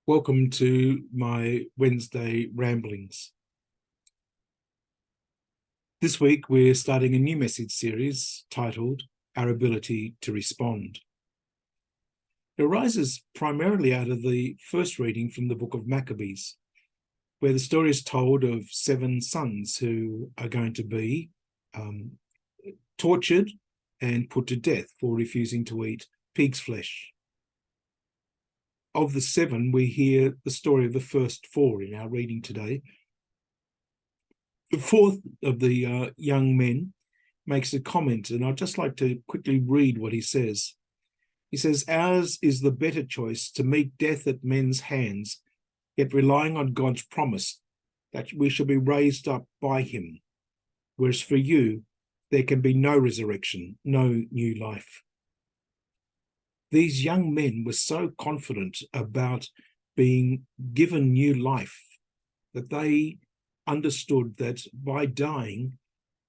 Welcome to my Wednesday ramblings. This week we're starting a new message series titled Our Ability to Respond. It arises primarily out of the first reading from the book of Maccabees, where the story is told of 7 sons who are going to be tortured and put to death for refusing to eat pig's flesh. Of the 7, we hear the story of the first 4 in our reading today. The 4th of the young men makes a comment, and I'd just like to quickly read what he says. He says, "Ours is the better choice to meet death at men's hands, yet relying on God's promise that we shall be raised up by him. Whereas for you, there can be no resurrection, no new life." These young men were so confident about being given new life that they understood that by dying,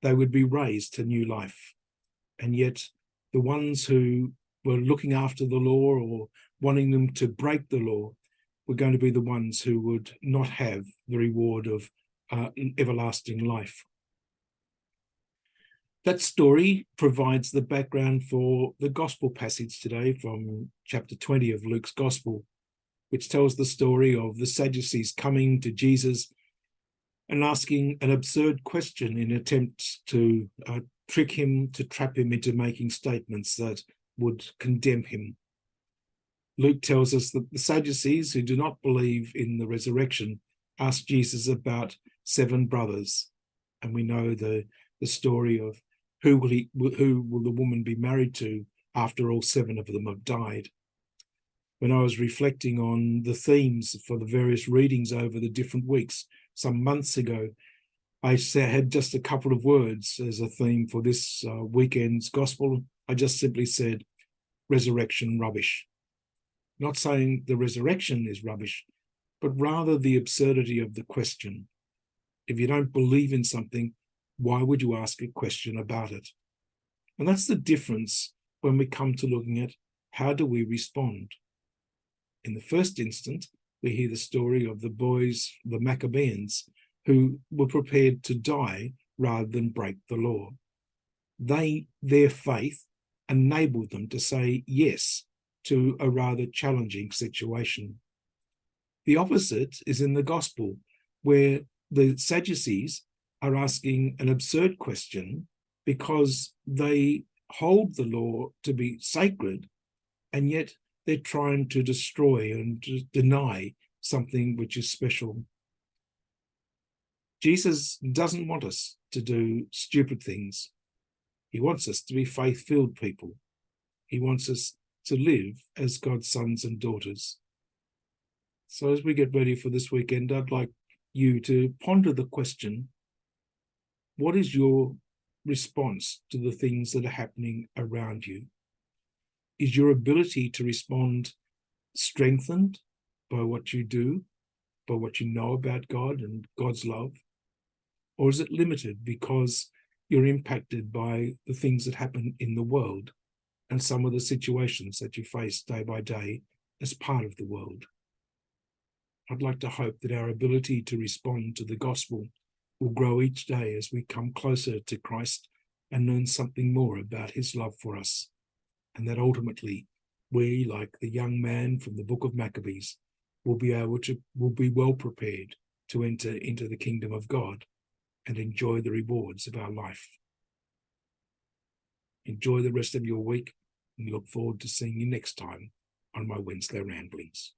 they would be raised to new life. And yet the ones who were looking after the law or wanting them to break the law were going to be the ones who would not have the reward of everlasting life. That story provides the background for the gospel passage today from chapter 20 of Luke's gospel, which tells the story of the Sadducees coming to Jesus and asking an absurd question in an attempt to trick him, to trap him into making statements that would condemn him. Luke tells us that the Sadducees, who do not believe in the resurrection, asked Jesus about 7 brothers. And we know the story of who will the woman be married to after all 7 of them have died. When I was reflecting on the themes for the various readings over the different weeks, some months ago, I had just a couple of words as a theme for this weekend's gospel. I just simply said, resurrection rubbish. Not saying the resurrection is rubbish, but rather the absurdity of the question. If you don't believe in something, why would you ask a question about it? And that's the difference when we come to looking at how do we respond. In the first instance, we hear the story of the boys, the Maccabeans, who were prepared to die rather than break the law. Their faith enabled them to say yes to a rather challenging situation. The opposite is in the gospel, where the Sadducees are asking an absurd question because they hold the law to be sacred, and yet they're trying to destroy and to deny something which is special. Jesus doesn't want us to do stupid things. He wants us to be faith-filled people. He wants us to live as God's sons and daughters. So as we get ready for this weekend, I'd like you to ponder the question, what is your response to the things that are happening around you? Is your ability to respond strengthened by what you do, by what you know about God and God's love? Or is it limited because you're impacted by the things that happen in the world and some of the situations that you face day by day as part of the world? I'd like to hope that our ability to respond to the gospel will grow each day as we come closer to Christ and learn something more about his love for us. And that ultimately we, like the young man from the book of Maccabees, will be well prepared to enter into the kingdom of God and enjoy the rewards of our life. Enjoy the rest of your week and look forward to seeing you next time on my Wednesday ramblings.